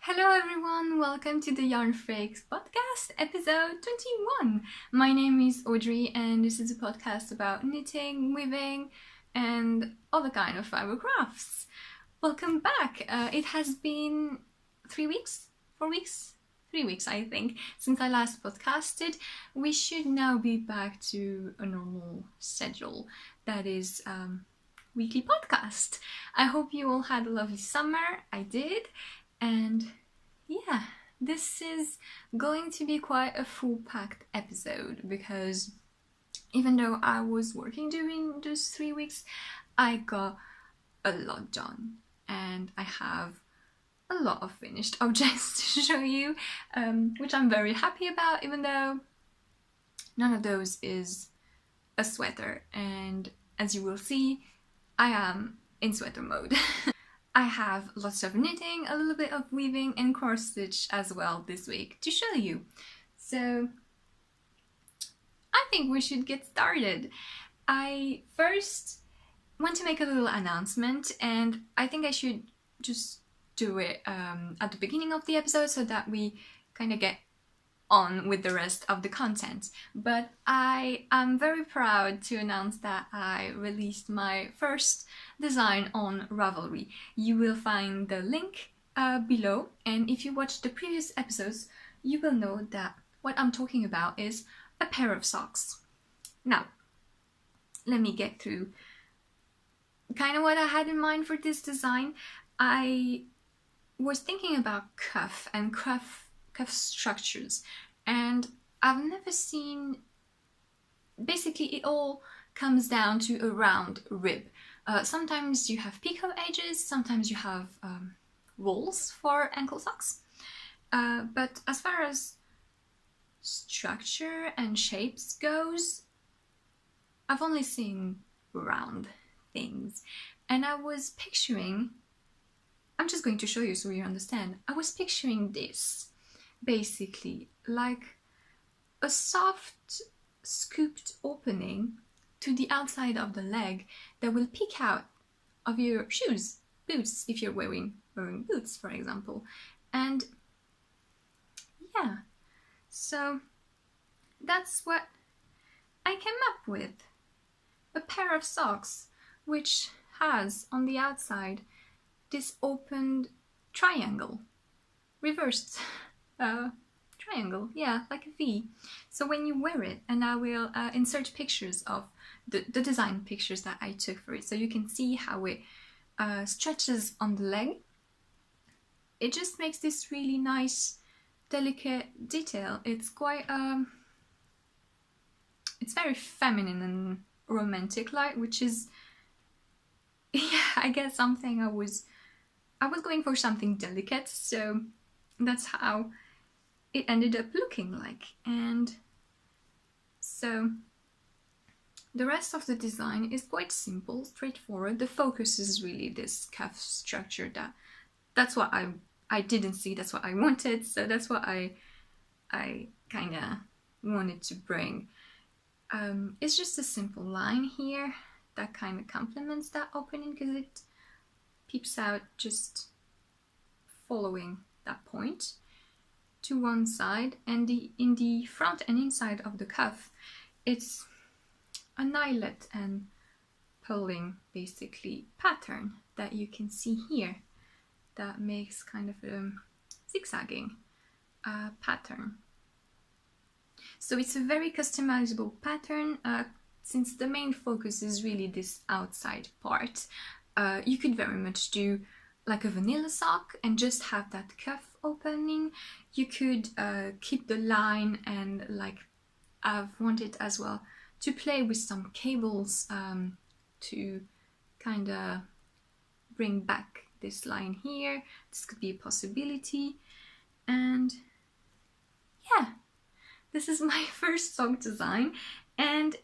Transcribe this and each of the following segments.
Hello everyone, welcome to the Yarnflakes podcast, episode 21. My name is Audrey and this is a podcast about knitting, weaving and other kind of fiber crafts. Welcome back. It has been 3 weeks? 4 weeks? 3 weeks I think, since I last podcasted. We should now be back to a normal schedule, that is weekly podcast. I hope you all had a lovely summer. I did. And yeah, this is going to be quite a full-packed episode because even though I was working during those 3 weeks, I got a lot done and I have a lot of finished objects to show you, which I'm very happy about, even though none of those is a sweater, and as you will see, I am in sweater mode. I have lots of knitting, a little bit of weaving and cross stitch as well this week to show you. So I think we should get started. I first want to make a little announcement, and I think I should just do it at the beginning of the episode so that we kind of get on with the rest of the content. But I am very proud to announce that I released my first design on Ravelry. You will find the link below, and if you watched the previous episodes you will know that what I'm talking about is a pair of socks. Now let me get through kind of what I had in mind for this design. I was thinking about cuff and cuff structures, and I've never seen, basically it all comes down to a round rib. Sometimes you have picot edges, sometimes you have rolls for ankle socks, but as far as structure and shapes goes, I've only seen round things. And I was picturing, I'm just going to show you so you understand, I was picturing this basically like a soft scooped opening to the outside of the leg that will peek out of your shoes, boots, if you're wearing boots, for example. And yeah, so that's what I came up with. A pair of socks which has on the outside this opened triangle, reversed triangle, yeah, like a V. So when you wear it, and I will insert pictures of the design pictures that I took for it so you can see how it stretches on the leg. It just makes this really nice delicate detail. It's quite it's very feminine and romantic like, which is, yeah, I guess something I was going for something delicate, so that's how it ended up looking like. And so the rest of the design is quite simple, straightforward. The focus is really this cuff structure. That's what I didn't see, that's what I wanted, so that's what I kind of wanted to bring. It's just a simple line here that kind of complements that opening because it peeps out just following that point to one side, and in the front and inside of the cuff it's an eyelet and pulling basically pattern that you can see here that makes kind of a zigzagging pattern. So it's a very customizable pattern. Since the main focus is really this outside part, you could very much do like a vanilla sock and just have that cuff opening. You could keep the line, and like I've wanted as well to play with some cables to kind of bring back this line here. This could be a possibility. And yeah, this is my first sock design, and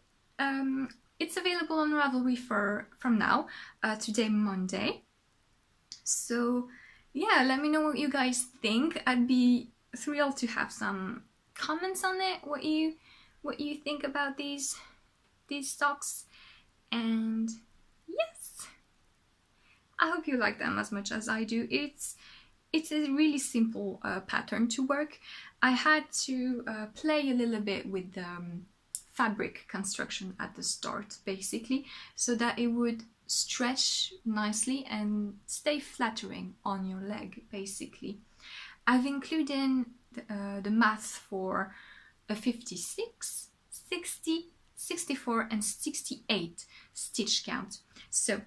it's available on Ravelry from now, today, Monday. So yeah, let me know what you guys think. I'd be thrilled to have some comments on it, what you think about these socks. And yes, I hope you like them as much as I do. It's it's a really simple pattern to work. I had to play a little bit with the fabric construction at the start, basically, so that it would stretch nicely and stay flattering on your leg, basically. I've included the math for a 56, 60, 64 and 68 stitch count. So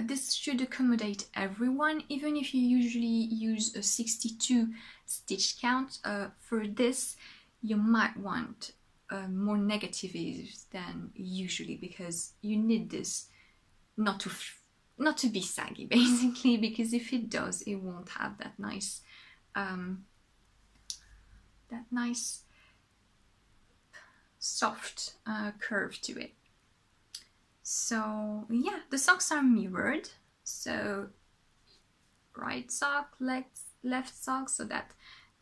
this should accommodate everyone, even if you usually use a 62 stitch count. For this, you might want more negatives than usually, because you need this not to be saggy, basically, because if it does, it won't have that nice soft curve to it. So yeah, the socks are mirrored, so right sock, left sock, so that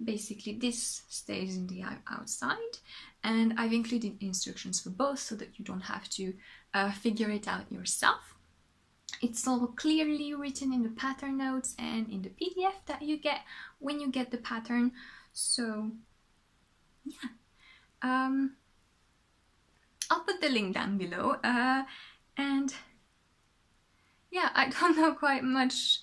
basically this stays in the outside. And I've included instructions for both so that you don't have to figure it out yourself. It's all clearly written in the pattern notes and in the PDF that you get when you get the pattern. So yeah, I'll put the link down below. And yeah, I don't know quite much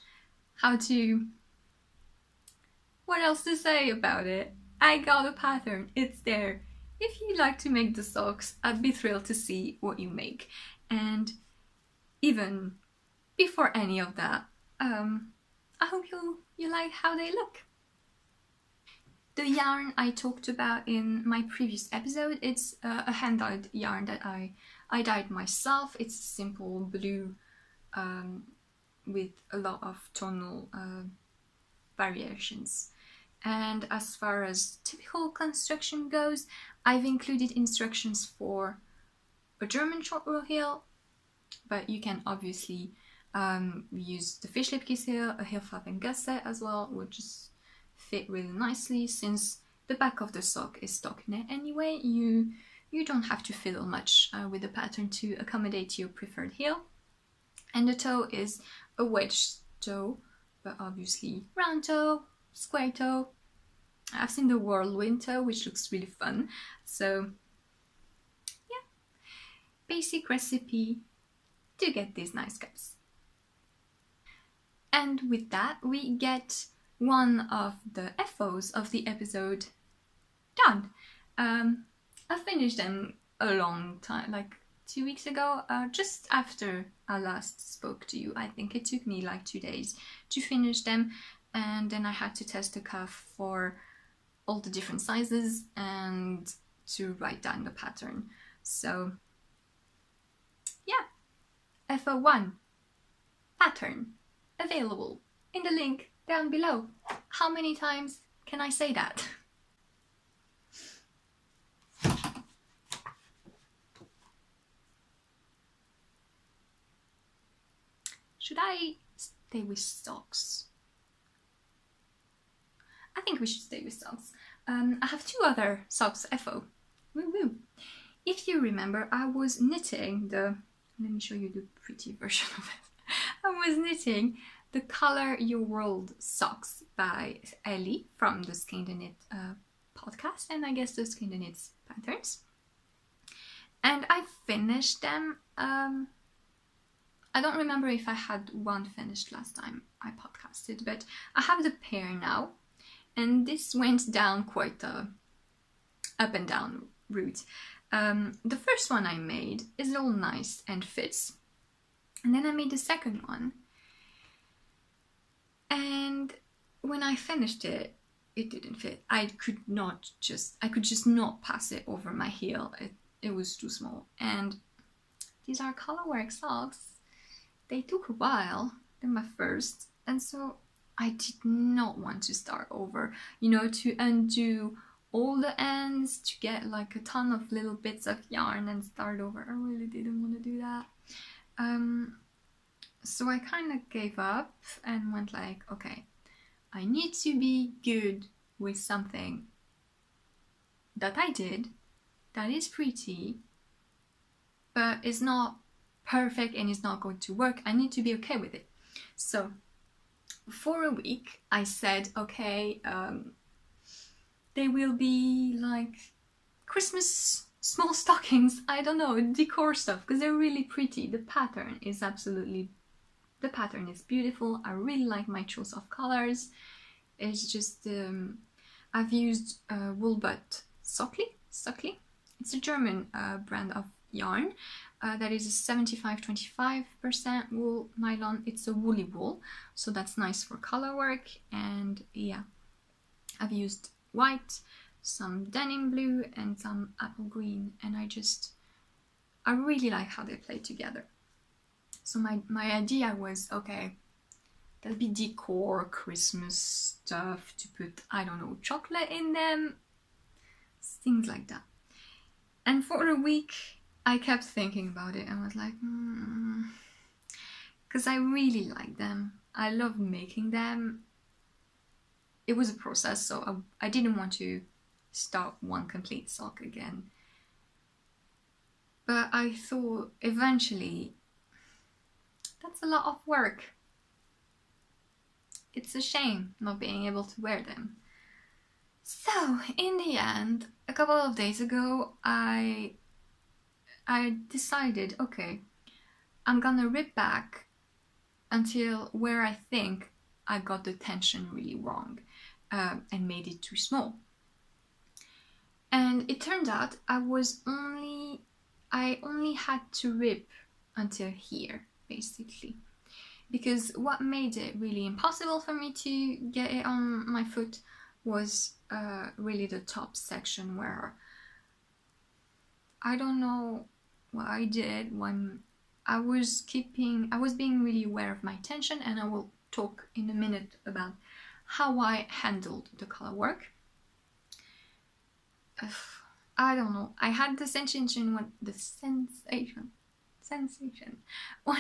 what else to say about it. I got a pattern, it's there. If you like to make the socks, I'd be thrilled to see what you make. And even before any of that, I hope you like how they look. The yarn I talked about in my previous episode, it's a hand-dyed yarn that I dyed myself. It's simple blue with a lot of tonal variations. And as far as typical construction goes, I've included instructions for a German short row heel, but you can obviously use the fish lip kiss heel, a heel flap and gusset as well, which just fit really nicely. Since the back of the sock is stockinette anyway, you don't have to fiddle much with the pattern to accommodate your preferred heel. And the toe is a wedge toe, but obviously round toe, square toe. I've seen the whirlwind toe, which looks really fun. So yeah, basic recipe to get these nice cups. And with that, we get one of the FOs of the episode done. I finished them a long time, like 2 weeks ago, just after I last spoke to you. I think it took me like 2 days to finish them, and then I had to test the cuff for all the different sizes and to write down the pattern. So yeah, FO1 pattern available in the link down below. How many times can I say that? Should I stay with socks? I think we should stay with socks. I have 2 other socks FO. Woo woo. If you remember, I was knitting the... Let me show you the pretty version of it. I was knitting the Color Your World socks by Ellie from the Skein the Knit podcast, and I guess the Skein the Knit's patterns. And I finished them. I don't remember if I had one finished last time I podcasted, but I have the pair now. And this went down quite a up and down route. The first one I made is all nice and fits. And then I made the second one. And when I finished it, it didn't fit. I could just not pass it over my heel. It was too small. And these are colorwork socks. They took a while. They're my first. And so I did not want to start over, to undo all the ends, to get like a ton of little bits of yarn and start over. I really didn't want to do that. So I kind of gave up and went like, okay, I need to be good with something that I did, that is pretty, but it's not perfect and it's not going to work. I need to be okay with it. So for a week I said, okay, they will be like Christmas small stockings, I don't know, decor stuff, because they're really pretty. The pattern is beautiful. I really like my choice of colors. It's just I've used Wool but Söckli. It's a German brand of yarn that is a 75-25% wool nylon. It's a woolly wool, so that's nice for color work. And yeah, I've used white, some denim blue and some apple green, and I really like how they play together. So my idea was, okay, there'll be decor, Christmas stuff to put, I don't know, chocolate in them, things like that. And for a week I kept thinking about it and was like, because I really like them. I love making them. It was a process, so I didn't want to start one complete sock again. But I thought eventually that's a lot of work. It's a shame not being able to wear them. So in the end, a couple of days ago, I decided, okay, I'm gonna rip back until where I think I got the tension really wrong and made it too small. And it turned out I only had to rip until here, basically. Because what made it really impossible for me to get it on my foot was really the top section, where I don't know what I did when I was being really aware of my tension, and I will talk in a minute about how I handled the color work. I don't know, I had the sensation when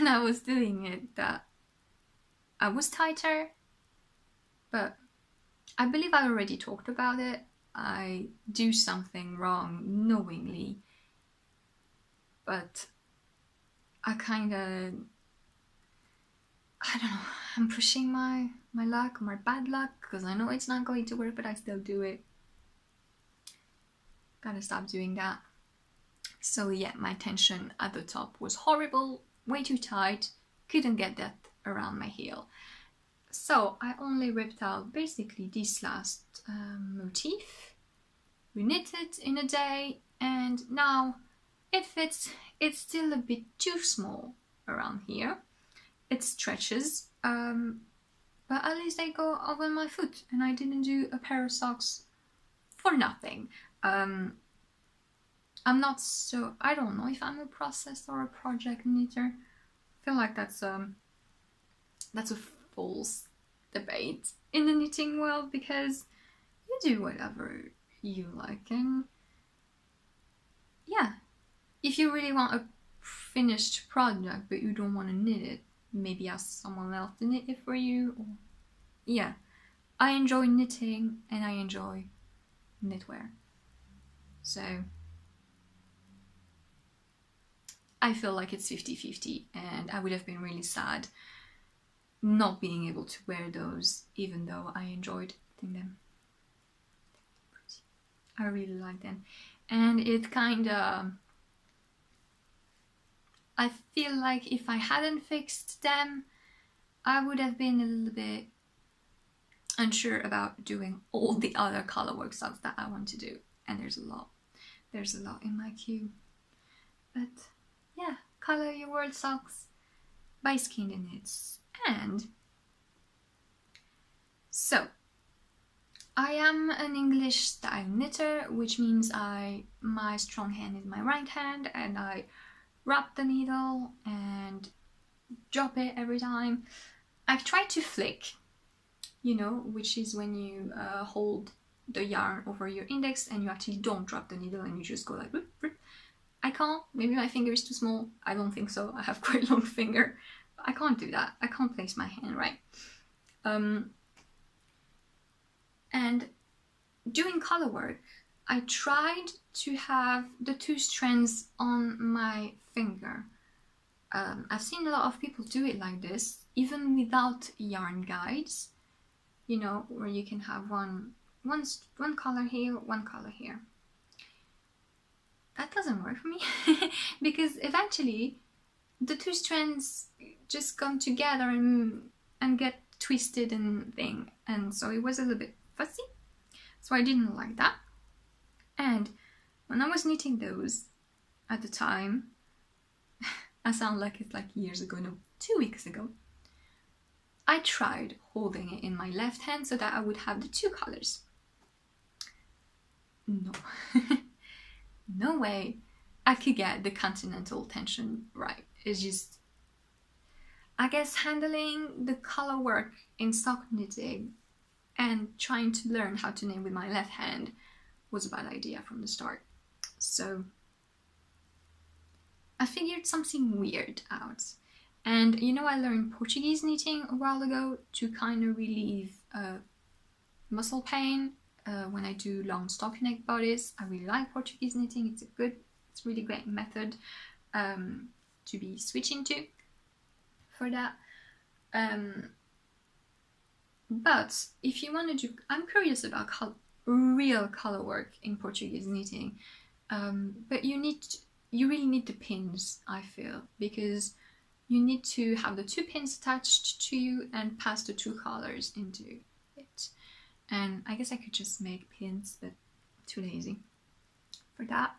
I was doing it that I was tighter, but I believe I already talked about it. I do something wrong knowingly, but I don't know, I'm pushing my luck, my bad luck, because I know it's not going to work, but I still do it. Gotta stop doing that. So yeah, my tension at the top was horrible, way too tight, couldn't get that around my heel. So I only ripped out basically this last motif, reknit it in a day, and now it fits. It's still a bit too small around here. It stretches, but at least they go over my foot, and I didn't do a pair of socks for nothing. I'm not so, I don't know if I'm a process or a project knitter. I feel like that's a false debate in the knitting world, because you do whatever you like, and yeah, if you really want a finished product but you don't want to knit it, maybe ask someone else to knit it for you. Or yeah, I enjoy knitting and I enjoy knitwear, so I feel like it's 50-50, and I would have been really sad not being able to wear those, even though I enjoyed knitting them. I really like them, and it kinda, I feel like if I hadn't fixed them, I would have been a little bit unsure about doing all the other colorwork socks that I want to do, and there's a lot in my queue. But yeah, Color Your World socks by Skin and Knits. And so I am an English style knitter, which means my strong hand is my right hand, and I wrap the needle and drop it every time. I've tried to flick, which is when you hold the yarn over your index and you actually don't drop the needle and you just go like whoop, whoop. I can't. Maybe my finger is too small. I don't think so. I have quite a long finger. I can't do that. I can't place my hand right. And doing color work, I tried to have the two strands on my finger, I've seen a lot of people do it like this, even without yarn guides, you know, where you can have one color here, one color here. That doesn't work for me because eventually the two strands just come together and get twisted and thing, and so it was a little bit fussy, so I didn't like that. And when I was knitting those at the time, I sound like it's like years ago, no, 2 weeks ago, I tried holding it in my left hand so that I would have the two colors. No. No way I could get the continental tension right. It's just, I guess handling the color work in sock knitting and trying to learn how to knit with my left hand was a bad idea from the start. So I figured something weird out. And you know, I learned Portuguese knitting a while ago to kind of relieve muscle pain when I do long stockinette bodice. I really like Portuguese knitting. It's a really great method to be switching to for that. But if you want to do, I'm curious about real color work in Portuguese knitting, but you really need the pins, I feel, because you need to have the two pins attached to you and pass the two colors into it. And I guess I could just make pins, but too lazy for that.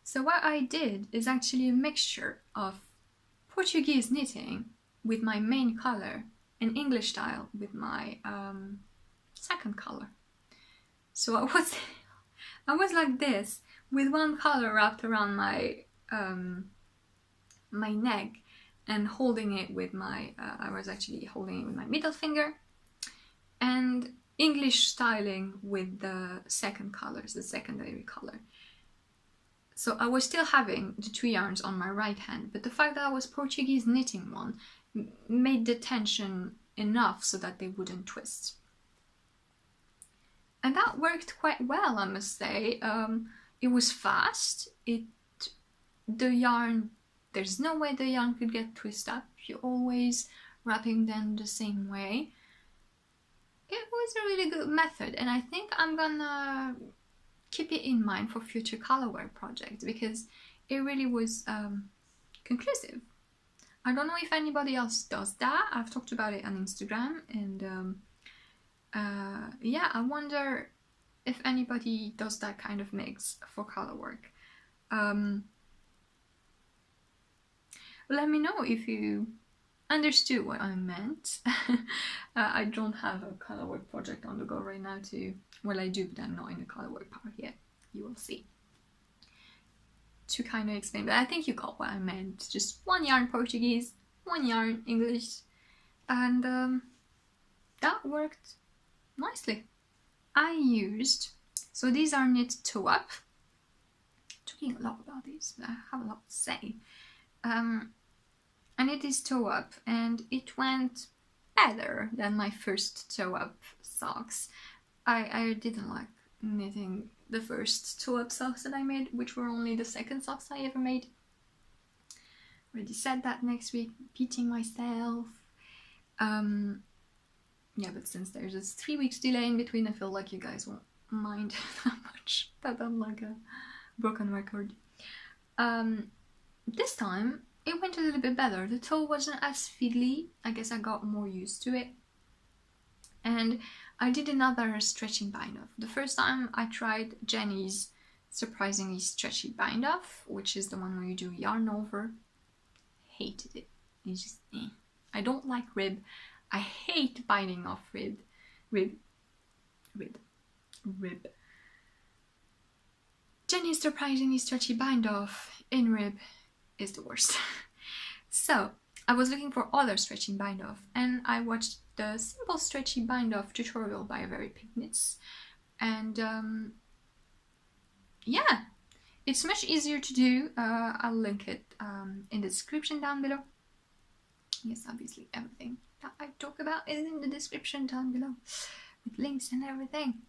So what I did is actually a mixture of Portuguese knitting with my main color and English style with my second color. So I was like this with one color wrapped around my my neck and holding it with my I was actually holding it with my middle finger, and English styling with the second colors, the secondary color. So I was still having the two yarns on my right hand, but the fact that I was Portuguese knitting one made the tension enough so that they wouldn't twist. And that worked quite well, I must say. It was fast. The yarn, there's no way the yarn could get twisted up. You're always wrapping them the same way. It was a really good method, and I think I'm gonna keep it in mind for future colorwork projects because it really was conclusive. I don't know if anybody else does that. I've talked about it on Instagram, and yeah, I wonder if anybody does that kind of mix for colorwork. Let me know if you understood what I meant. I don't have a colorwork project on the go right now well, I do, but I'm not in the colorwork part yet. You will see. To kind of explain, but I think you got what I meant. Just one yarn Portuguese, one yarn English, and that worked nicely. So these are knit toe up. Talking a lot about these, but I have a lot to say. And it is toe up, and it went better than my first toe up socks. I didn't like knitting the first toe up socks that I made, which were only the second socks I ever made. Already said that next week, repeating myself. Yeah, but since there's a 3 weeks delay in between, I feel like you guys won't mind that much that I'm like a broken record. This time it went a little bit better. The toe wasn't as fiddly. I guess I got more used to it. And I did another stretching bind off. The first time I tried Jenny's surprisingly stretchy bind off, which is the one where you do yarn over. Hated it. It's just I don't like rib. I hate binding off rib. Jenny's surprisingly stretchy bind off in rib is the worst. So I was looking for other stretching bind off, and I watched the simple stretchy bind off tutorial by Very Pink Knits, and yeah, it's much easier to do. I'll link it in the description down below. Yes, obviously everything that I talk about is in the description down below with links and everything.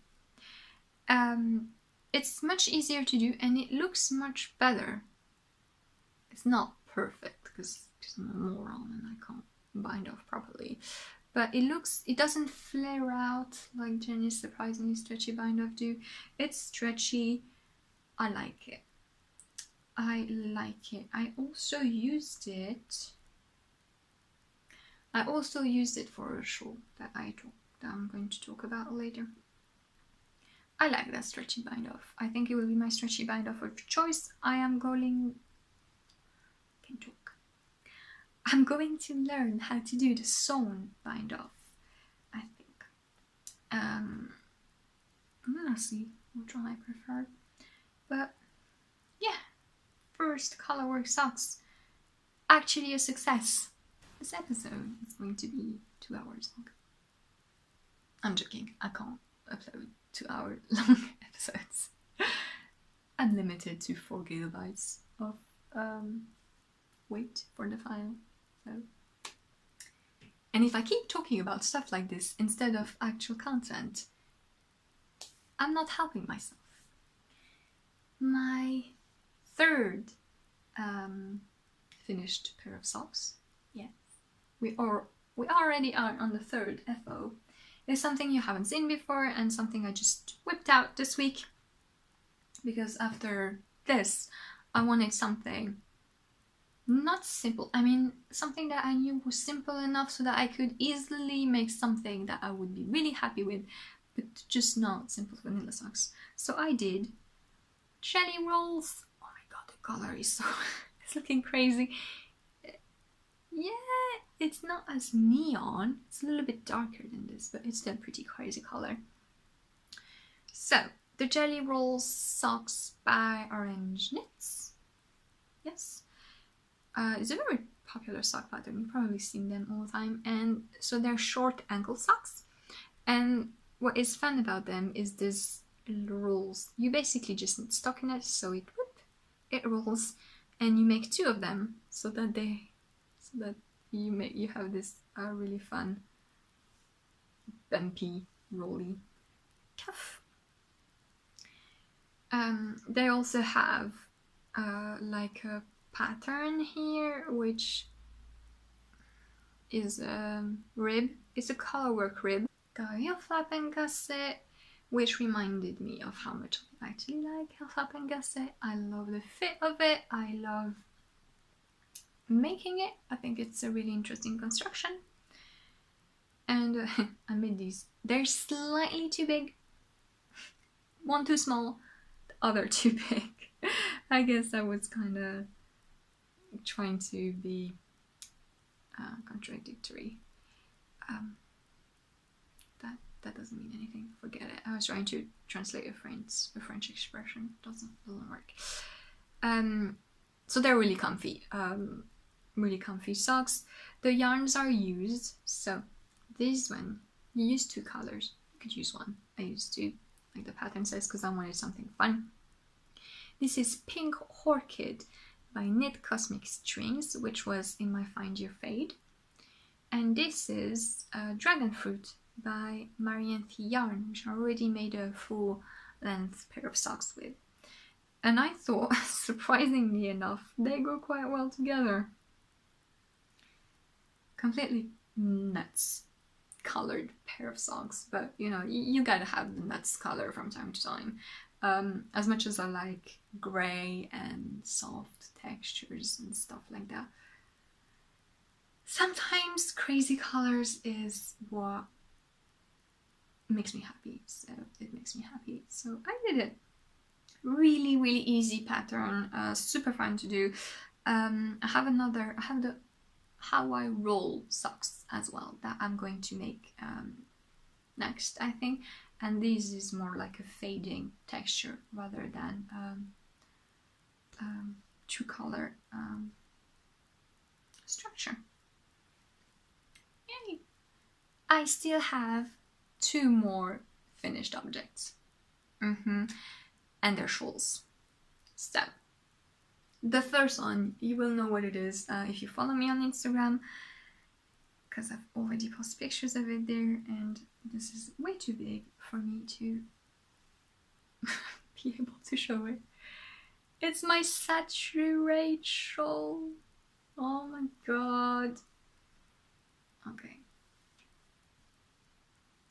It's much easier to do, and it looks much better. It's not perfect because I'm a moron and I can't bind off properly. But it doesn't flare out like Jenny's surprisingly stretchy bind off do. It's stretchy. I like it. I like it. I also used it for a shawl that I'm going to talk about later. I like that stretchy bind off. I think it will be my stretchy bind off of choice. I'm going to learn how to do the sewn bind off, I think. I'm gonna see which one I prefer. But yeah, first colorwork socks. Actually a success. This episode is going to be 2 hours long. I'm joking, I can't upload 2 hour long episodes. I'm limited to 4 gigabytes of weight for the file. So. And if I keep talking about stuff like this instead of actual content, I'm not helping myself. My third finished pair of socks. Yes, we already are on the third FO. It's something you haven't seen before and something I just whipped out this week because after this I wanted something not simple. I mean, something that I knew was simple enough so that I could easily make something that I would be really happy with, but just not simple vanilla socks. So I did jelly rolls. Oh my god, the color is so it's looking crazy. Yeah, it's not as neon. It's a little bit darker than this, but it's still pretty crazy color. So the jelly rolls socks by Orange Knits. Yes. It's a very popular sock pattern. You've probably seen them all the time. And so they're short ankle socks. And what is fun about them is this rolls. You basically just need stockinette, so it rolls, and you make 2 of them so that you have this really fun bumpy rolly cuff. They also have like a pattern here, which is a rib. It's a colorwork rib. Got a heel flap and gusset, which reminded me of how much I actually like heel flap and gusset. I love the fit of it. I love making it. I think it's a really interesting construction. And I made these. They're slightly too big. One too small, the other too big. I guess I was kind of trying to be contradictory. That doesn't mean anything. Forget it. I was trying to translate a French expression. Doesn't work. So they're really comfy. Really comfy socks. The yarns are used. So this one, you use 2 colors. You could use 1. I used 2, like the pattern says, because I wanted something fun. This is Pink Orchid by Knit Cosmic Strings, which was in my Find Your Fade. And this is Dragon Fruit by Marianne Yarn, which I already made a full length pair of socks with. And I thought, surprisingly enough, they go quite well together. Completely nuts colored pair of socks, but you know, you gotta have the nuts color from time to time. As much as I like grey and soft textures and stuff like that, sometimes crazy colors is what makes me happy. So it makes me happy. So I did it. Really, really easy pattern. Super fun to do. I have the How I Roll socks as well that I'm going to make next, I think. And this is more like a fading texture rather than true color structure. Yay! I still have 2 more finished objects. And they're shawls. So, the first one, you will know what it is if you follow me on Instagram, because I've already posted pictures of it there, and this is way too big for me to be able to show it. It's my saturate shawl. Oh my god. Okay.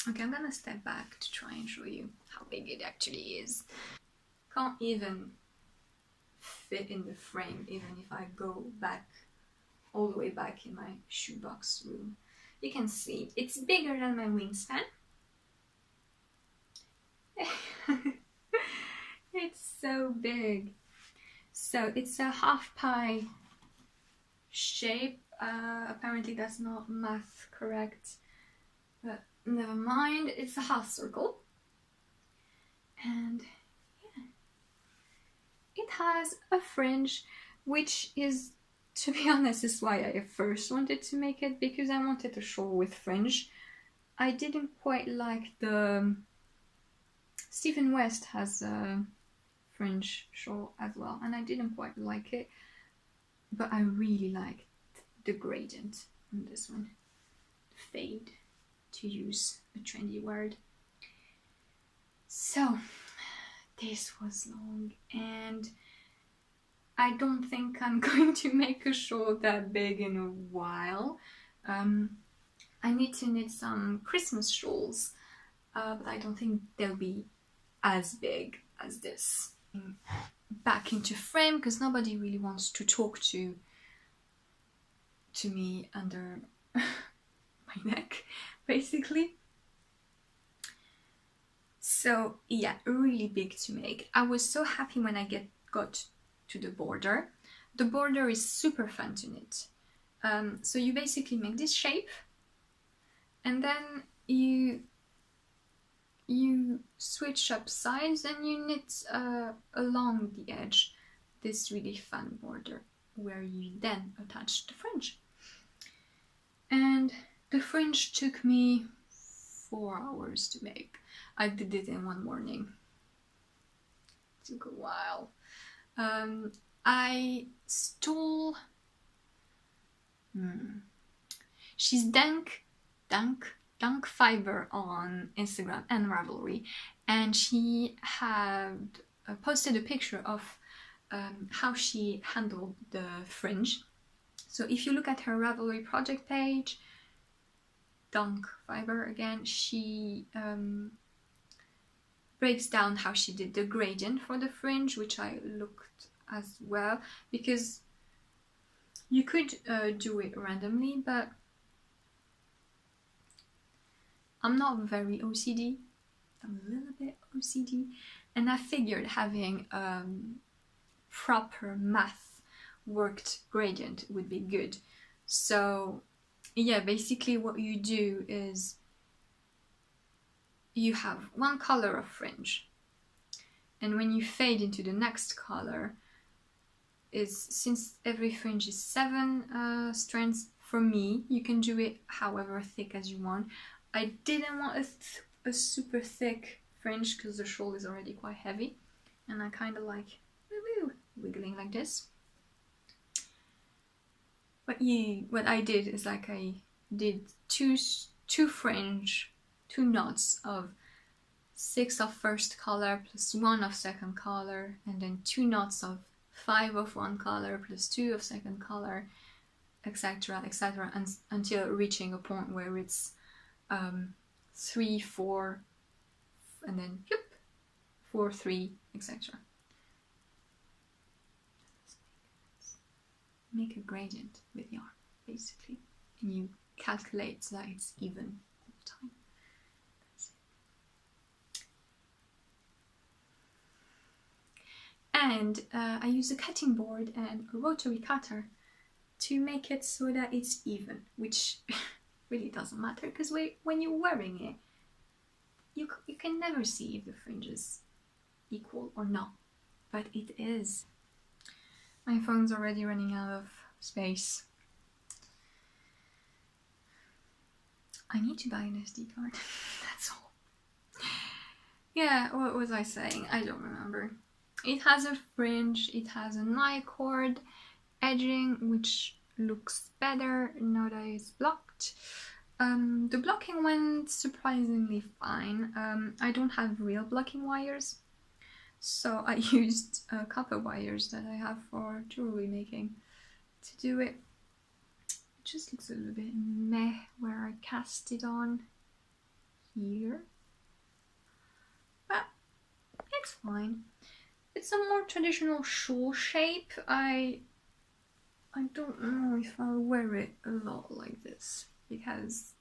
Okay, I'm gonna step back to try and show you how big it actually is. Can't even fit in the frame, even if I go back, all the way back in my shoebox room. You can see it's bigger than my wingspan. It's so big. So it's a half pie shape. Apparently that's not math correct, but never mind. It's a half circle. And yeah, it has a fringe, which is, to be honest, is why I first wanted to make it, because I wanted a shawl with fringe. I didn't quite like the Stephen West has a fringe shawl as well, and I didn't quite like it, but I really liked the gradient on this one, the fade, to use a trendy word. So this was long, and I don't think I'm going to make a shawl that big in a while. I need to knit some Christmas shawls, but I don't think they'll be as big as this. Back into frame, because nobody really wants to talk to me under my neck, basically. So yeah, really big to make. I was so happy when I got to the border. The border is super fun to knit. So you basically make this shape, and then you switch up sides and you knit along the edge this really fun border, where you then attach the fringe. And the fringe took me 4 hours to make. I did it in one morning. It took a while. I stole... She's Dank Fiber on Instagram and Ravelry, and she had posted a picture of how she handled the fringe. So if you look at her Ravelry project page, Dank Fiber again, she breaks down how she did the gradient for the fringe, which I looked as well, because you could do it randomly, but I'm not very OCD. I'm a little bit OCD, and I figured having proper math worked gradient would be good. So yeah, basically what you do is you have one color of fringe, and when you fade into the next color, since every fringe is 7 strands, for me, you can do it however thick as you want. I didn't want a super thick fringe because the shawl is already quite heavy, and I kind of like wiggling like this. But what I did is like I did two knots of 6 of first color plus 1 of second color, and then 2 knots of 5 of one color plus 2 of second color, etc., etc., until reaching a point where it's 3, 4, and then 4, 3, etc. Make a gradient with yarn, basically, and you calculate so that it's even all the time. And I use a cutting board and a rotary cutter to make it so that it's even, which really doesn't matter, because when you're wearing it, you can never see if the fringe is equal or not, but it is. My phone's already running out of space. I need to buy an SD card. That's all. Yeah, what was I saying? I don't remember. It has a fringe, it has a ni-cord edging, which looks better now that it's blocked. The blocking went surprisingly fine. I don't have real blocking wires, so I used copper wires that I have for jewelry making to do it. It just looks a little bit meh where I cast it on here, but it's fine. It's a more traditional shawl shape. I don't know if I'll wear it a lot like this, because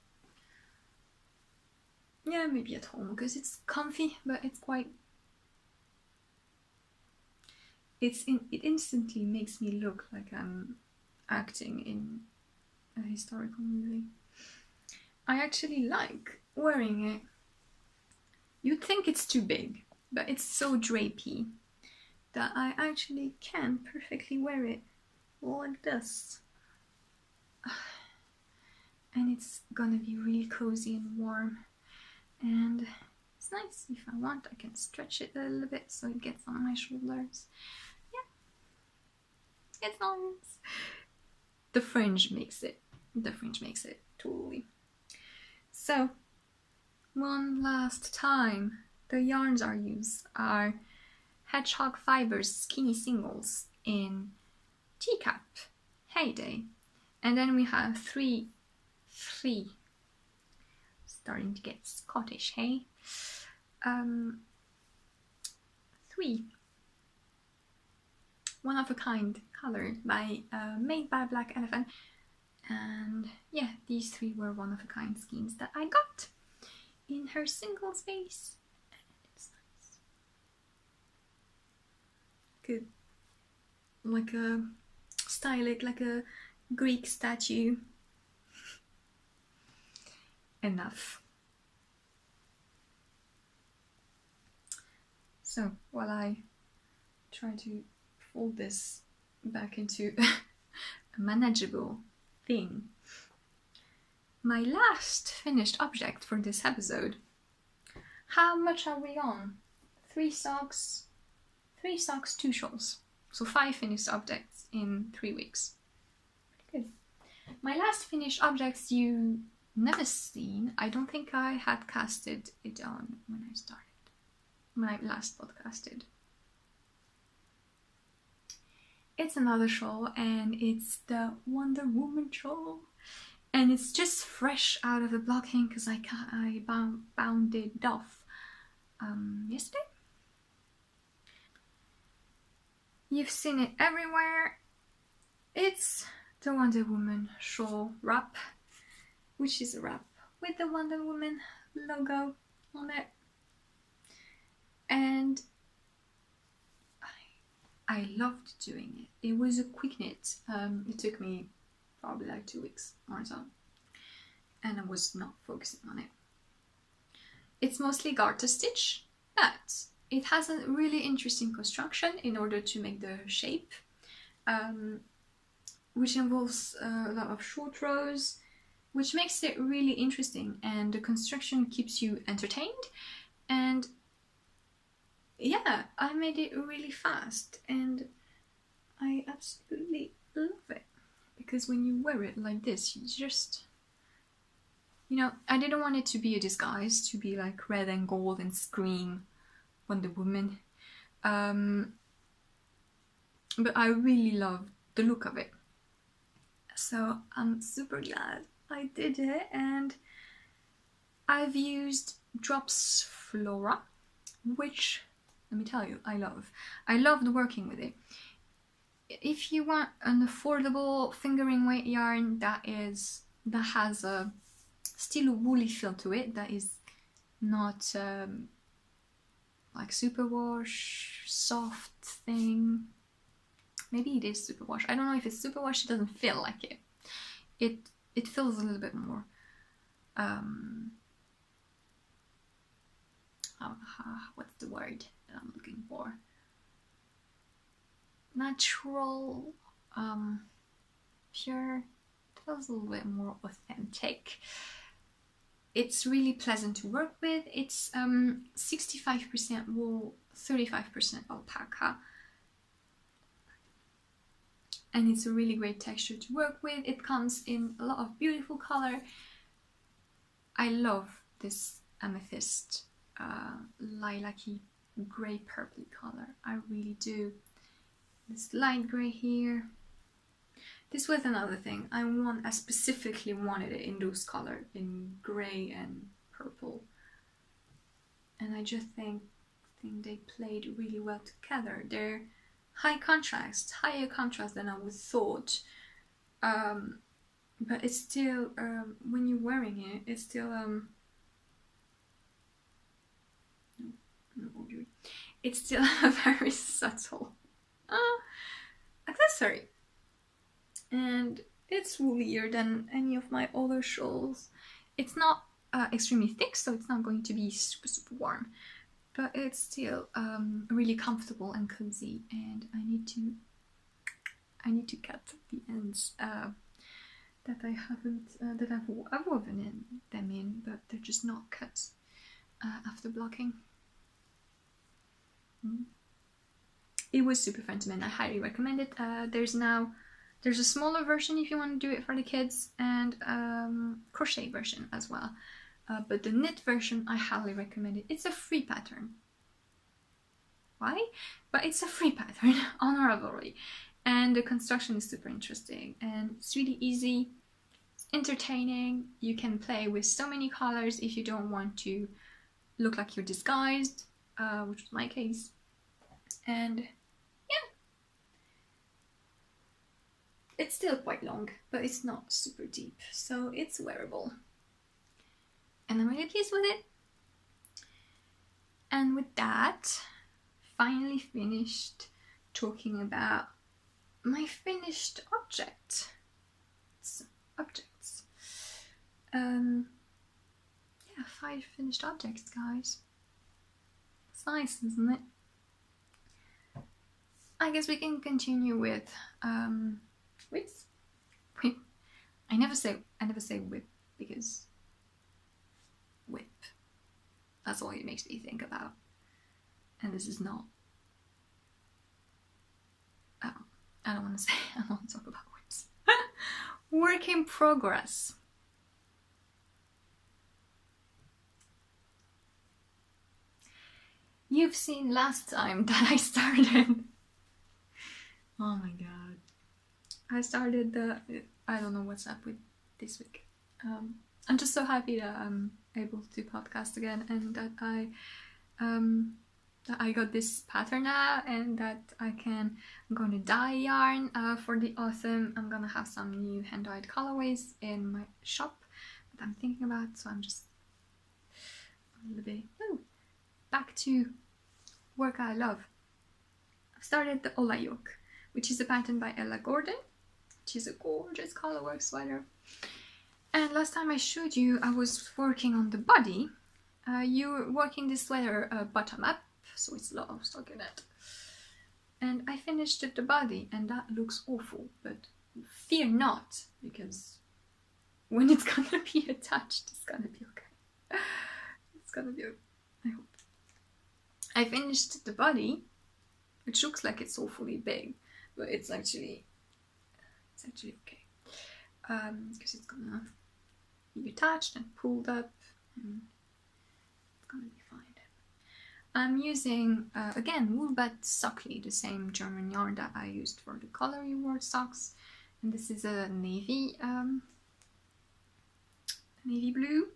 yeah, maybe at home, because it's comfy, but it's quite, it instantly makes me look like I'm acting in a historical movie. I actually like wearing it. You'd think it's too big, but it's so drapey that I actually can perfectly wear it like this. And it's gonna be really cozy and warm, and it's nice. If I want, I can stretch it a little bit so it gets on my shoulders. Yeah, it's nice. The fringe makes it totally. So one last time, the yarns I use are Hedgehog Fibers Skinny Singles in Teacup, Heyday, and then we have three, starting to get Scottish, hey? Three one of a kind color made by Black Elephant, and yeah, these three were one of a kind skeins that I got in her single space, and it's nice. Good, like a stylic, like a Greek statue. Enough. So while I try to fold this back into a manageable thing, my last finished object for this episode. How much are we on? 3 socks, 2 shawls. So 5 finished objects in 3 weeks. Pretty good. My last finished objects you never seen. I don't think I had casted it on when I last podcasted. It's another shawl, and it's the Wonder Woman shawl, and it's just fresh out of the blocking because I bound it off yesterday. You've seen it everywhere. It's the Wonder Woman shawl wrap, which is a wrap with the Wonder Woman logo on it, and I loved doing it. It was a quick knit. It took me probably like 2 weeks or so, and I was not focusing on it. It's mostly garter stitch, but it has a really interesting construction in order to make the shape, which involves a lot of short rows, which makes it really interesting, and the construction keeps you entertained. And yeah, I made it really fast, and I absolutely love it, because when you wear it like this, you just, you know, I didn't want it to be a disguise, to be like red and gold and scream Wonder Woman, but I really love the look of it. So I'm super glad I did it, and I've used Drops Flora, which, let me tell you, I loved working with it. If you want an affordable fingering weight yarn that has a still a woolly feel to it, that is not like superwash, soft thing. Maybe it is superwash. I don't know if it's superwash. It doesn't feel like it. It feels a little bit more what's the word that I'm looking for? Natural, pure. It feels a little bit more authentic. It's really pleasant to work with. It's 65% wool, 35% alpaca, and it's a really great texture to work with. It comes in a lot of beautiful color. I love this amethyst, lilac-y, grey purpley color. I really do. This light grey here. This was another thing. I specifically wanted it in those colors, in grey and purple. And I just think they played really well together. They're higher contrast than I would thought. But it's still, when you're wearing it, it's still, it's still a very subtle accessory. And it's woolier than any of my other shawls. It's not extremely thick, so it's not going to be super warm, but it's still really comfortable and cozy. And I need to cut the ends that I haven't that I've woven them in, but they're just not cut after blocking. It was super fun to mend. I highly recommend it. There's a smaller version if you want to do it for the kids, and crochet version as well. But the knit version, I highly recommend it. It's a free pattern. Why? But it's a free pattern on Ravelry. And the construction is super interesting. And it's really easy. It's entertaining. You can play with so many colors if you don't want to look like you're disguised, which was my case. And it's still quite long, but it's not super deep, so it's wearable. And I'm really pleased with it. And with that, finally finished talking about my finished objects. Yeah, 5 finished objects, guys. It's nice, isn't it? I guess we can continue with whips. Whip. I never say whip because whip. That's all it makes me think about. And this is not. Oh, I don't want to talk about whips. Work in progress. You've seen last time that I started. Oh my god. I started I don't know what's up with this week. I'm just so happy that I'm able to podcast again, and that I got this pattern now, and that I'm going to dye yarn for the autumn. I'm gonna have some new hand-dyed colorways in my shop that I'm thinking about, so I'm just a little bit back to work I love. I've started the Ola Yoke, which is a pattern by Ella Gordon, which is a gorgeous colorwork sweater. And last time I showed you, I was working on the body. You're working this sweater bottom up, so it's a lot of stockinette. And I finished the body, and that looks awful, but fear not, because when it's gonna be attached, it's gonna be okay. It's gonna be okay, I hope. I finished the body, which looks like it's awfully big, but it's actually okay, because it's gonna be attached and pulled up, and it's gonna be fine. I'm using again wool but Söckli, the same German yarn that I used for the color you wore socks, and this is a navy blue.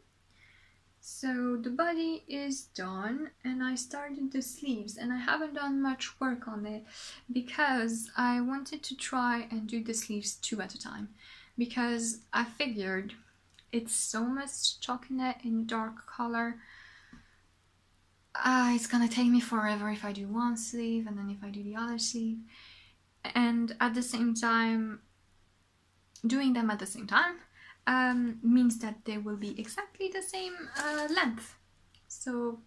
So the body is done, and I started the sleeves, and I haven't done much work on it because I wanted to try and do the sleeves 2 at a time, because I figured it's so much stockinette in dark color. It's gonna take me forever if I do one sleeve and then if I do the other sleeve, and at the same time doing them at the same time means that they will be exactly the same length. So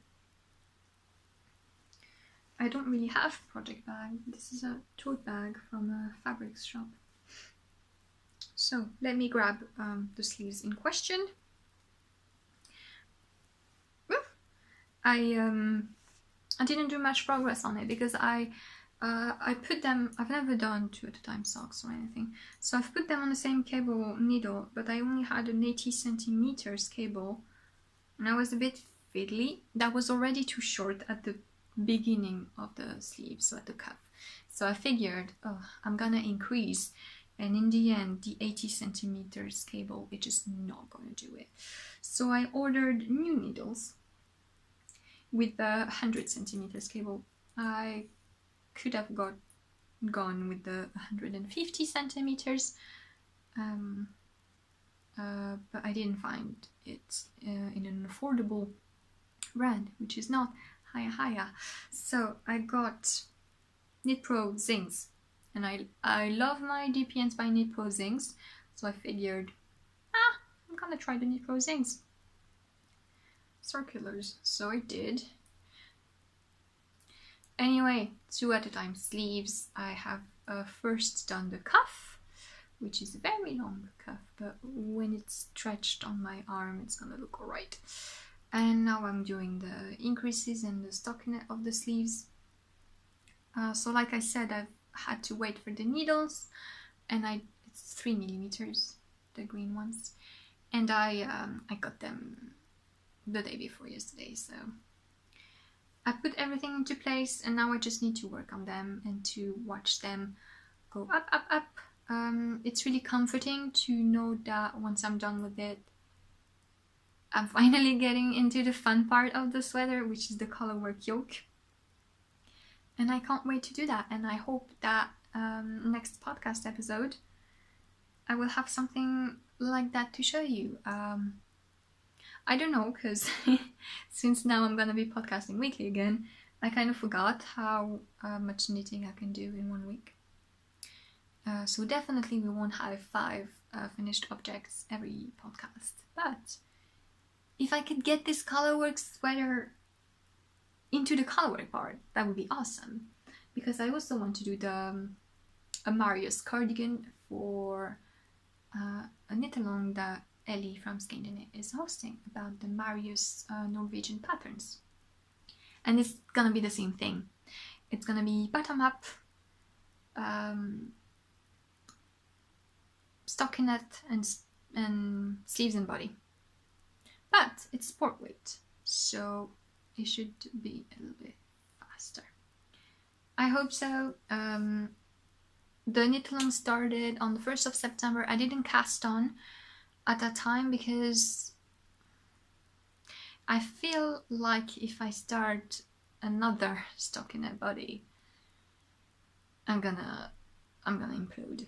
I don't really have a project bag. This is a tote bag from a fabrics shop. So let me grab the sleeves in question. I didn't do much progress on it because I put them, I've never done 2 at a time socks or anything, so I've put them on the same cable needle, but I only had an 80 centimeters cable, and I was a bit fiddly. That was already too short at the beginning of the sleeve, so at the cuff. So I figured, I'm gonna increase And in the end, the 80 centimeters cable, it's just not gonna do it. So I ordered new needles with the 100 centimeters cable. I could have gone with the 150 centimeters, but I didn't find it in an affordable brand, which is not Haya. So I got KnitPro Zings, and I love my DPNs by KnitPro Zings, so I figured, I'm gonna try the KnitPro Zings circulars. So I did. Anyway, 2 at a time sleeves. I have first done the cuff, which is a very long cuff, but when it's stretched on my arm, it's gonna look alright. And now I'm doing the increases and the stockinette of the sleeves. So like I said, I've had to wait for the needles, and it's 3 millimeters, the green ones, and I got them the day before yesterday, so I put everything into place, and now I just need to work on them and to watch them go up. It's really comforting to know that once I'm done with it, I'm finally getting into the fun part of the sweater, which is the colorwork yoke. And I can't wait to do that, and I hope that next podcast episode I will have something like that to show you. I don't know, because since now I'm gonna be podcasting weekly again, I kind of forgot how much knitting I can do in 1 week. So definitely we won't have 5 finished objects every podcast, but if I could get this colorwork sweater into the colorwork part, that would be awesome, because I also want to do a Marius cardigan for a knit-along that Ellie from Skindernit is hosting about the Marius Norwegian patterns. And it's gonna be the same thing. It's gonna be bottom up, stockinette and sleeves and body. But it's sport weight, so it should be a little bit faster. I hope so. The knit-along started on the 1st of September. I didn't cast on at that time because I feel like if I start another stockinette body, I'm gonna implode.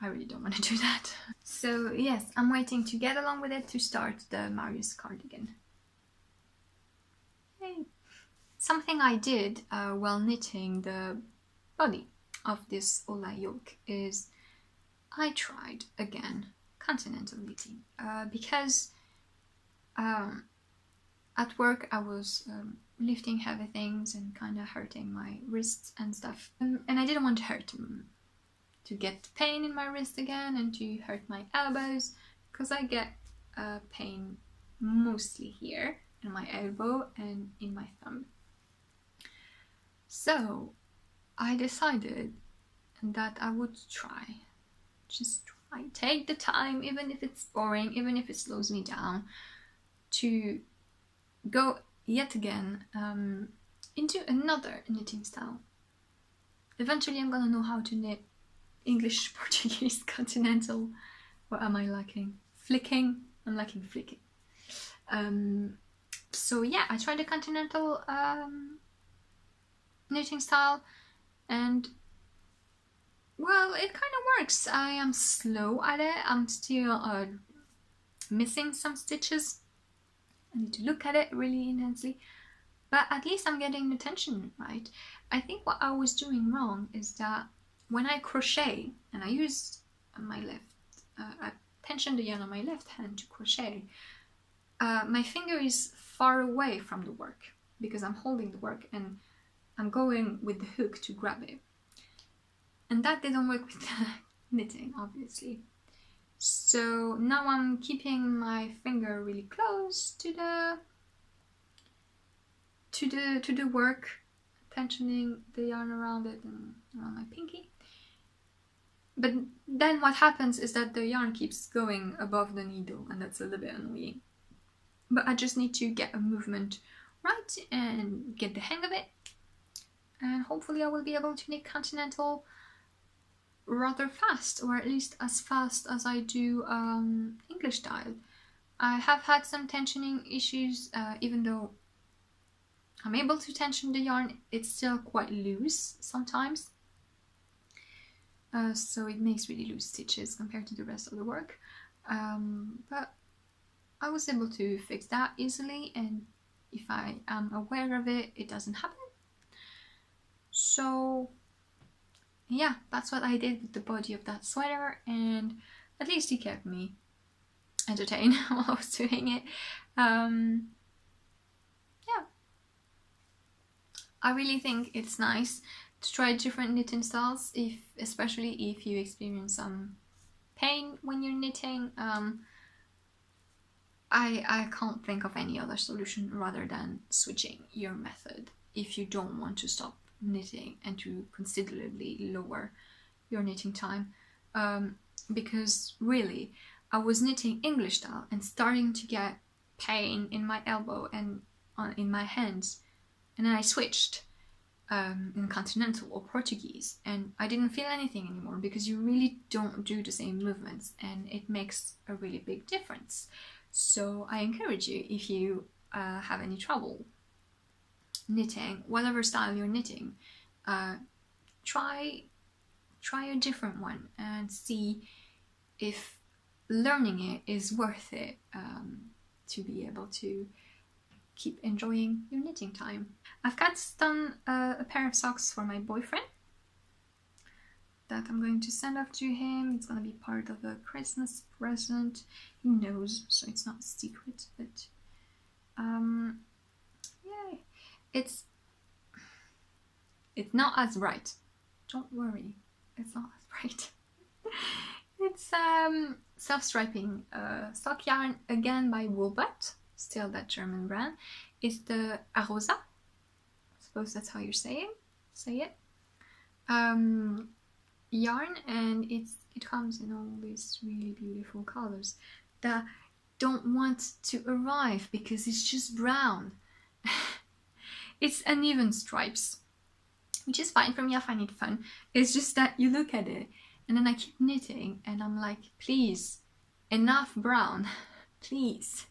I really don't want to do that. So yes, I'm waiting to get along with it to start the Marius cardigan. Hey. Something I did while knitting the body of this Ola yoke is I tried again continental knitting because at work I was lifting heavy things and kind of hurting my wrists and stuff, and I didn't want to hurt to get pain in my wrist again and to hurt my elbows, because I get pain mostly here in my elbow and in my thumb. So I decided that I would just try, take the time, even if it's boring, even if it slows me down, to go yet again into another knitting style. Eventually I'm gonna know how to knit English, Portuguese, continental. What am I lacking? Flicking. I'm lacking flicking. So yeah, I tried the continental knitting style, and well, it kind of works. I am slow at it. I'm still missing some stitches. I need to look at it really intensely, but at least I'm getting the tension right. I think what I was doing wrong is that when I crochet, and I used my I tensioned the yarn on my left hand to crochet, my finger is far away from the work because I'm holding the work and I'm going with the hook to grab it. And that didn't work with knitting, obviously. So now I'm keeping my finger really close to the work, tensioning the yarn around it and around my pinky. But then what happens is that the yarn keeps going above the needle, and that's a little bit annoying. But I just need to get a movement right and get the hang of it, and hopefully I will be able to knit continental rather fast, or at least as fast as I do English style. I have had some tensioning issues, even though I'm able to tension the yarn, it's still quite loose sometimes. So it makes really loose stitches compared to the rest of the work. But I was able to fix that easily, and if I am aware of it, it doesn't happen. So yeah, that's what I did with the body of that sweater, and at least it kept me entertained while I was doing it. Yeah, I really think it's nice to try different knitting styles, especially if you experience some pain when you're knitting. I can't think of any other solution rather than switching your method if you don't want to stop knitting and to considerably lower your knitting time. Because really, I was knitting English style and starting to get pain in my elbow and in my hands, and then I switched in continental or Portuguese, and I didn't feel anything anymore, because you really don't do the same movements, and it makes a really big difference. So I encourage you, if you have any trouble knitting, whatever style you're knitting, try a different one and see if learning it is worth it, to be able to keep enjoying your knitting time. I've got done a pair of socks for my boyfriend that I'm going to send off to him. It's going to be part of a Christmas present. He knows, so it's not a secret, but yay. It's not as bright. Don't worry, it's not as bright. It's self-striping sock yarn, again by Woll, still that German brand. It's the Arosa. I suppose that's how you say it. Yarn, and it comes in all these really beautiful colors that don't want to arrive because it's just brown. It's uneven stripes, which is fine for me. I find it fun. It's just that you look at it and then I keep knitting and I'm like, please, enough brown, please.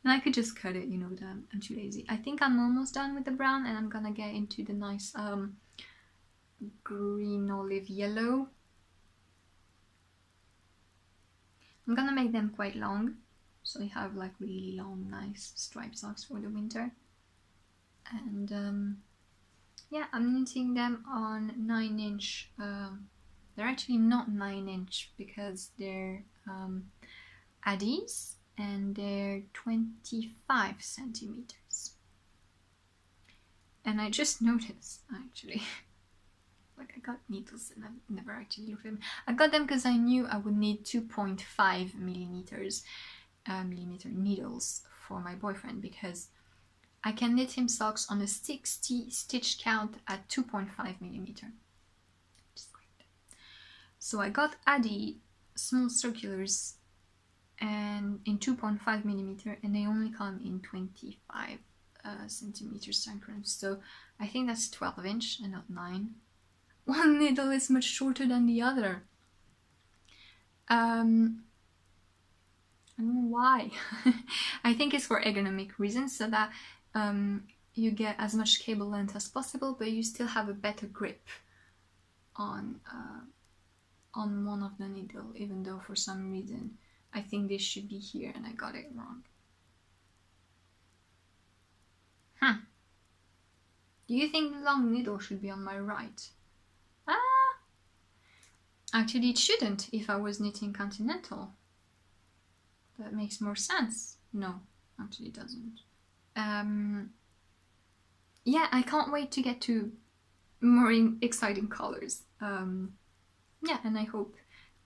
And I could just cut it, but I'm too lazy. I think I'm almost done with the brown, and I'm gonna get into the nice green olive yellow. I'm gonna make them quite long, so I have like really long, nice striped socks for the winter. And yeah, I'm knitting them on 9-inch. They're actually not 9-inch because they're Addies, and they're 25 centimeters. And I just noticed, actually, like I got needles and I've never actually looked at them. I got them because I knew I would need 2.5 millimeter needles for my boyfriend, because I can knit him socks on a 60 stitch count at 2.5 millimeter. Which is great. So I got Addie small circulars and in 2.5 millimeter, and they only come in 25 centimeter synchron. So I think that's 12-inch and not 9. One needle is much shorter than the other. I don't know why. I think it's for ergonomic reasons, so that you get as much cable length as possible, but you still have a better grip on one of the needle, even though for some reason I think this should be here and I got it wrong. Do you think the long needle should be on my right? Actually it shouldn't if I was knitting continental. That makes more sense. No, actually it doesn't. Yeah, I can't wait to get to more exciting colors. Yeah, and I hope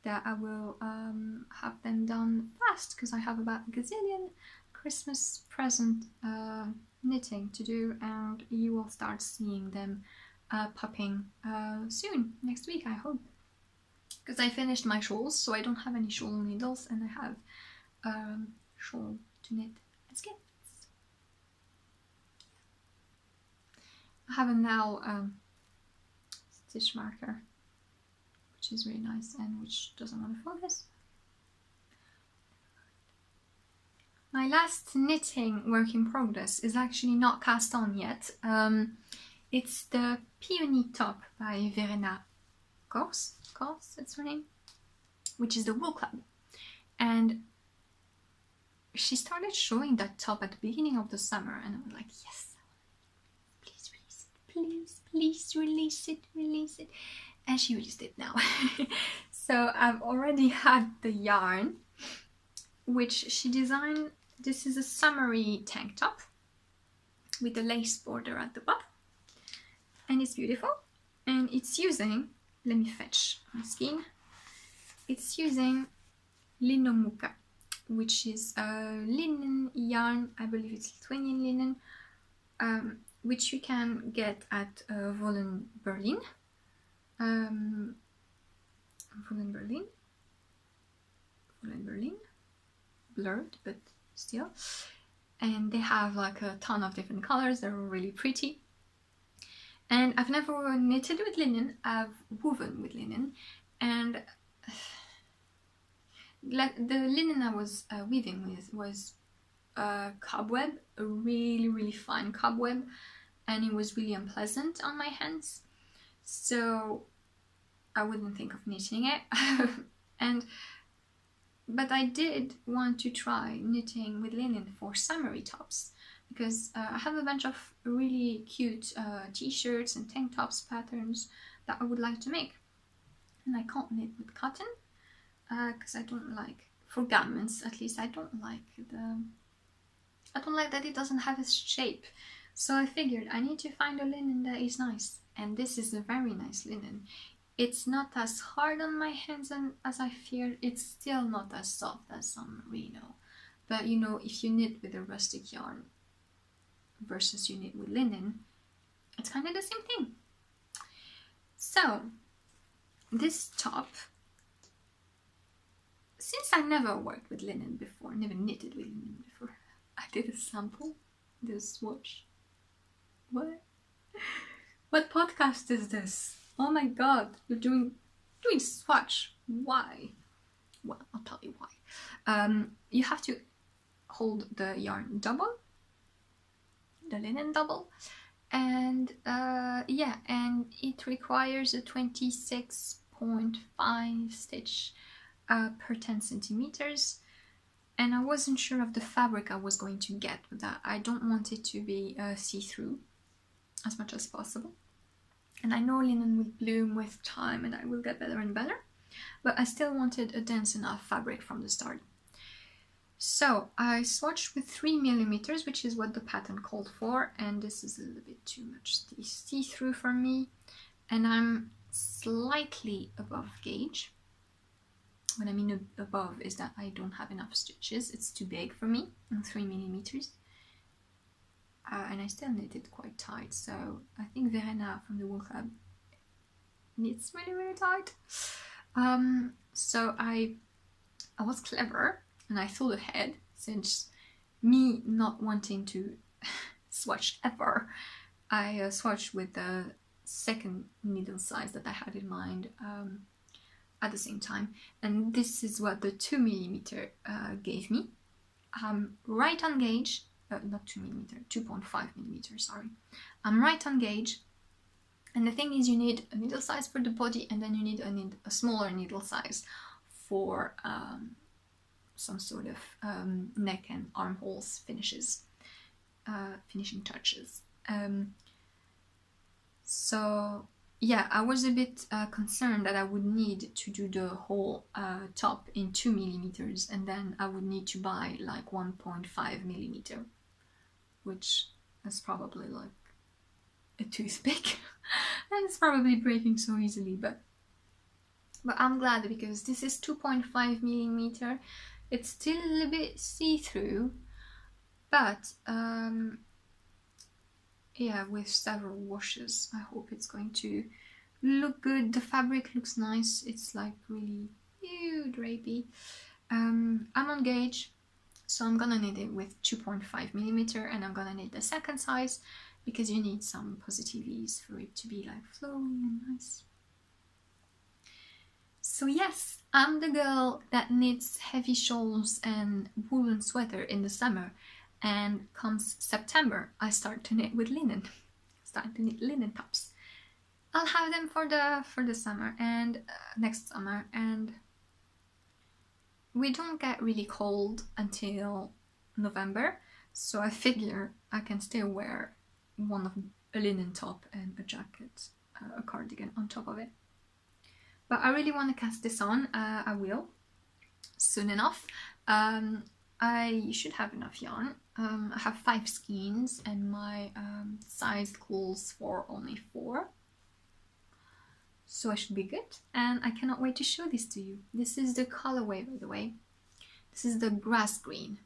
that I will have them done fast, because I have about a gazillion Christmas present knitting to do, and you will start seeing them popping soon, next week, I hope. Because I finished my shawls, so I don't have any shawl needles, and I have shawl to knit as gifts. I have a now stitch marker, which which is really nice and which doesn't want to focus. My last knitting work in progress is actually not cast on yet. It's the Peony Top by Verena Kors, that's her name, which is the Wool Club. And she started showing that top at the beginning of the summer, and I was like, yes, please release it, please release it. And she released it now. So I've already had the yarn, which she designed. This is a summery tank top with a lace border at the bottom, and it's beautiful. And it's using, let me fetch my skein. It's using Linomuka, which is a linen yarn. I believe it's Lithuanian linen, which you can get at Woll Berlin. Woll Berlin, blurred, but still. And they have like a ton of different colors. They're really pretty. And I've never knitted with linen. I've woven with linen, and the linen I was weaving with was cobweb, a really fine cobweb, and it was really unpleasant on my hands, so I wouldn't think of knitting it. But I did want to try knitting with linen for summery tops, because I have a bunch of really cute t-shirts and tank tops patterns that I would like to make, and I can't knit with cotton because I don't like, for garments at least, I don't like that it doesn't have a shape. So I figured I need to find a linen that is nice, and this is a very nice linen. It's not as hard on my hands as I feared. It's still not as soft as some merino, but you know, if you knit with a rustic yarn versus you knit with linen, it's kind of the same thing. So this top, since I never worked with linen before, never knitted with linen before, I did a sample, did a swatch. What podcast is this? Oh my god, you're doing swatch. Why? Well, I'll tell you why. You have to hold the yarn double, the linen double, and yeah, and it requires a 26.5 stitch per 10 centimeters. And I wasn't sure of the fabric I was going to get with that. I don't want it to be see-through as much as possible. And I know linen will bloom with time and I will get better and better, but I still wanted a dense enough fabric from the start. So I swatched with 3mm, which is what the pattern called for, and this is a little bit too much see-through for me, and I'm slightly above gauge. What I mean above is that I don't have enough stitches. It's too big for me on 3mm. And I still knit it quite tight, so I think Verena from the Wool Club knits really tight. So I was clever and I thought ahead, since me not wanting to swatch ever, I swatched with the second needle size that I had in mind at the same time, and this is what the 2mm gave me. Right on gauge. Not 2mm, 2.5mm, sorry. I'm right on gauge, and the thing is, you need a needle size for the body, and then you need a smaller needle size for some sort of neck and armholes finishing touches. So yeah, I was a bit concerned that I would need to do the whole top in 2mm, and then I would need to buy like 1.5mm, which is probably like a toothpick and it's probably breaking so easily, but I'm glad, because this is 2.5mm. It's still a little bit see-through, but yeah, with several washes I hope it's going to look good. The fabric looks nice. It's like really drapey. I'm on gauge, so I'm gonna knit it with 2.5mm, and I'm gonna knit the second size because you need some positive ease for it to be like flowy and nice. So yes, I'm the girl that knits heavy shawls and woolen sweater in the summer, and comes September I start to knit with linen. Start to knit linen tops. I'll have them for the summer and next summer, and we don't get really cold until November, so I figure I can still wear a linen top and a jacket, a cardigan on top of it. But I really want to cast this on. I will soon enough. I should have enough yarn. I have 5 skeins and my size calls for only 4. So I should be good. And I cannot wait to show this to you. This is the colorway, by the way. This is the grass green,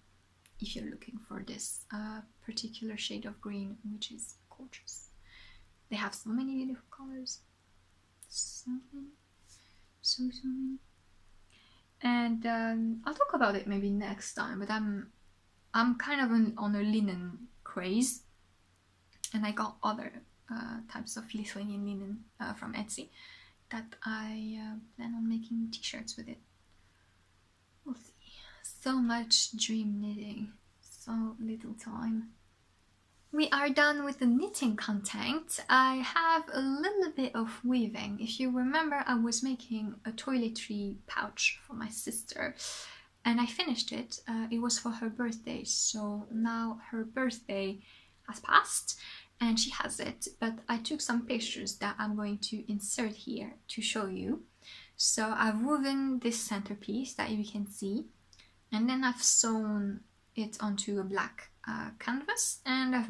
if you're looking for this particular shade of green, which is gorgeous. They have so many beautiful colors. So many. So many. And I'll talk about it maybe next time, but I'm kind of on a linen craze, and I got other types of Lithuanian linen from Etsy that I plan on making t-shirts with it. We'll see. So much dream knitting, so little time. We are done with the knitting content. I have a little bit of weaving. If you remember, I was making a toiletry pouch for my sister and I finished it. It was for her birthday, so now her birthday has passed and she has it, but I took some pictures that I'm going to insert here to show you. So I've woven this centerpiece that you can see, and then I've sewn it onto a black canvas, and I've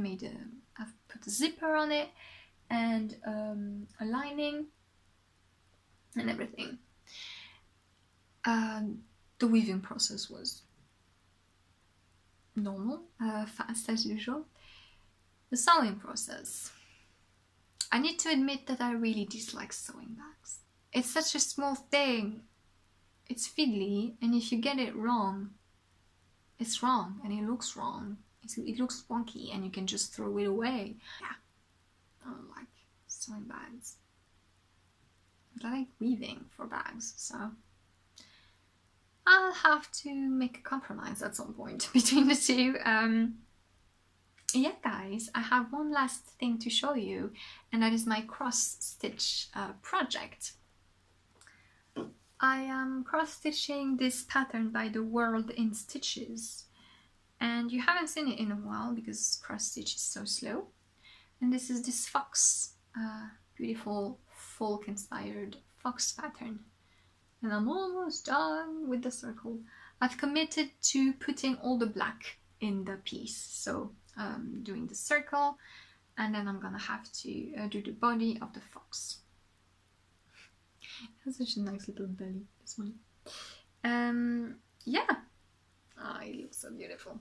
put a zipper on it and a lining and everything. The weaving process was normal, fast as usual. The sewing process. I need to admit that I really dislike sewing bags. It's such a small thing. It's fiddly, and if you get it wrong, it's wrong, and it looks wrong. It looks wonky, and you can just throw it away. Yeah, I don't like sewing bags. But I like weaving for bags, so I'll have to make a compromise at some point between the two. Yeah, guys, I have one last thing to show you, and that is my cross-stitch project. I am cross-stitching this pattern by the World in Stitches, and you haven't seen it in a while because cross-stitch is so slow. And this is this fox, beautiful folk-inspired fox pattern. And I'm almost done with the circle. I've committed to putting all the black in the piece, so doing the circle, and then I'm gonna have to do the body of the fox. It has such a nice little belly, this one. Yeah, it looks so beautiful.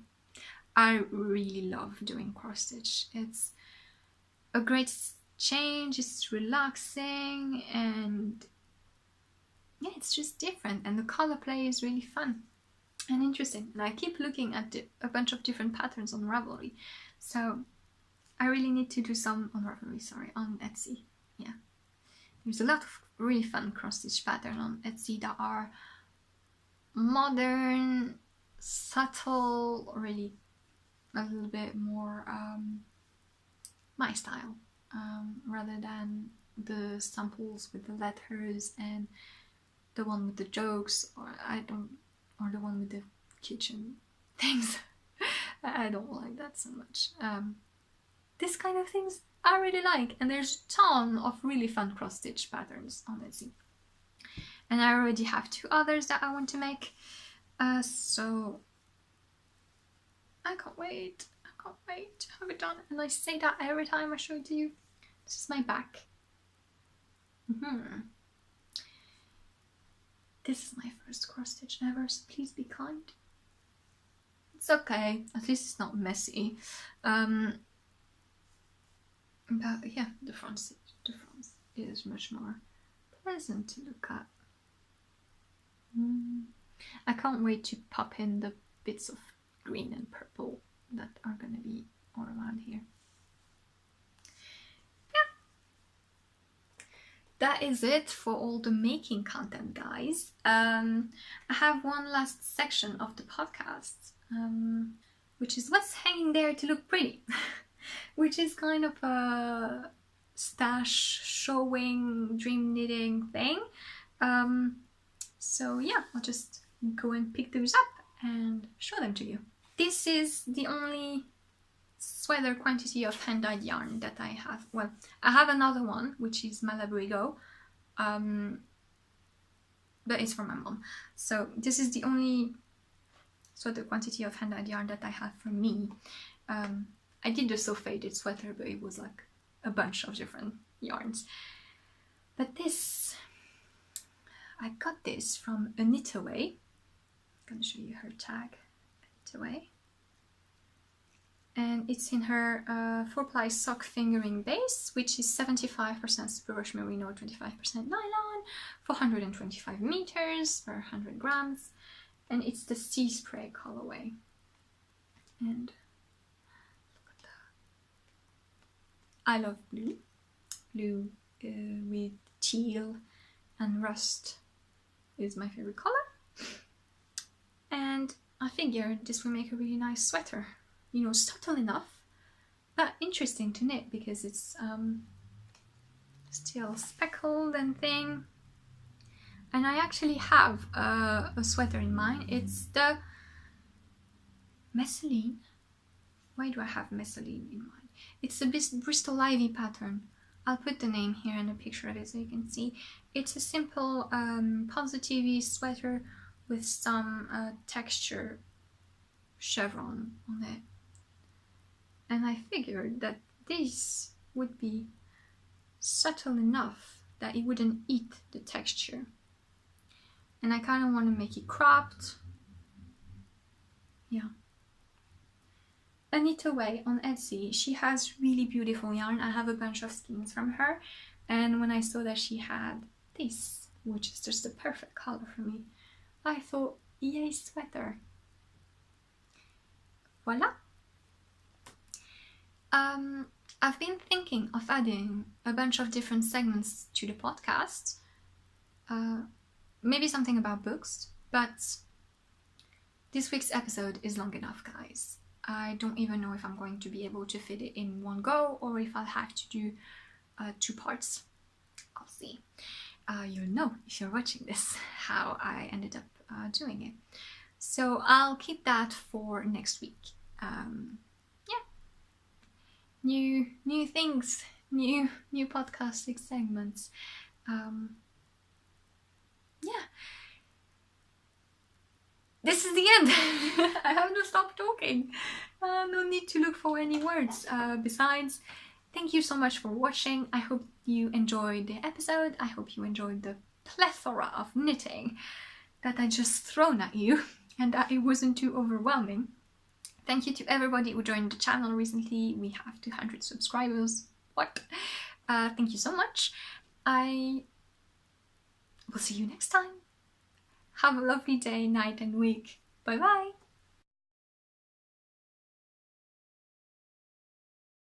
I really love doing cross stitch. It's a great change, it's relaxing, and yeah, it's just different, and the color play is really fun and interesting. And I keep looking at a bunch of different patterns on Ravelry, so I really need to do some on Ravelry, on Etsy. Yeah, there's a lot of really fun cross-stitch pattern on Etsy that are modern, subtle, really a little bit more my style, rather than the samples with the letters and the one with the jokes, or the one with the kitchen things. I don't like that so much. This kind of things I really like, and there's a ton of really fun cross-stitch patterns on Etsy. And I already have 2 others that I want to make, so I can't wait. I can't wait to have it done. And I say that every time I show it to you. This is my back. This is my first cross stitch ever, so please be kind. It's okay, at least it's not messy. But yeah, the front is much more pleasant to look at. I can't wait to pop in the bits of green and purple that are gonna be all around here. Yeah. that is it for all the making content, guys. I have one last section of the podcast, which is what's hanging there to look pretty, which is kind of a stash showing dream knitting thing. So yeah, I'll just go and pick those up and show them to you. This is the only sweater quantity of hand-dyed yarn that I have. Well, I have another one, which is Malabrigo, but it's from my mom. So this is the only sweater quantity of hand-dyed yarn that I have for me. I did the So Faded sweater, but it was like a bunch of different yarns. But this, I got this from a Knit Away. I'm gonna show you her tag, Knit Away. And it's in her 4-ply sock fingering base, which is 75% super wash merino, 25% nylon, 425 meters per 100 grams, and it's the Sea Spray colorway. And look at that. I love blue. Blue with teal and rust is my favorite color. And I figured this would make a really nice sweater. You know, subtle enough, but interesting to knit because it's still speckled and thing. And I actually have a sweater in mind. It's the Messaline. Why do I have Messaline in mind? It's the Bristol Ivy pattern. I'll put the name here and a picture of it so you can see. It's a simple positivity sweater with some texture chevron on it. And I figured that this would be subtle enough that it wouldn't eat the texture. And I kind of want to make it cropped. Yeah. A Knit Away on Etsy, she has really beautiful yarn. I have a bunch of skeins from her. And when I saw that she had this, which is just the perfect color for me, I thought, yay, sweater. Voila. I've been thinking of adding a bunch of different segments to the podcast. Maybe something about books, but this week's episode is long enough, guys. I don't even know if I'm going to be able to fit it in one go or if I'll have to do 2 parts. I'll see. You'll know if you're watching this how I ended up doing it. So I'll keep that for next week. New things, new podcasting segments. Yeah. This is the end. I have to stop talking. No need to look for any words. Besides, thank you so much for watching. I hope you enjoyed the episode. I hope you enjoyed the plethora of knitting that I just thrown at you and that it wasn't too overwhelming. Thank you to everybody who joined the channel recently. We have 200 subscribers. What? Thank you so much. I will see you next time. Have a lovely day, night and week. Bye bye.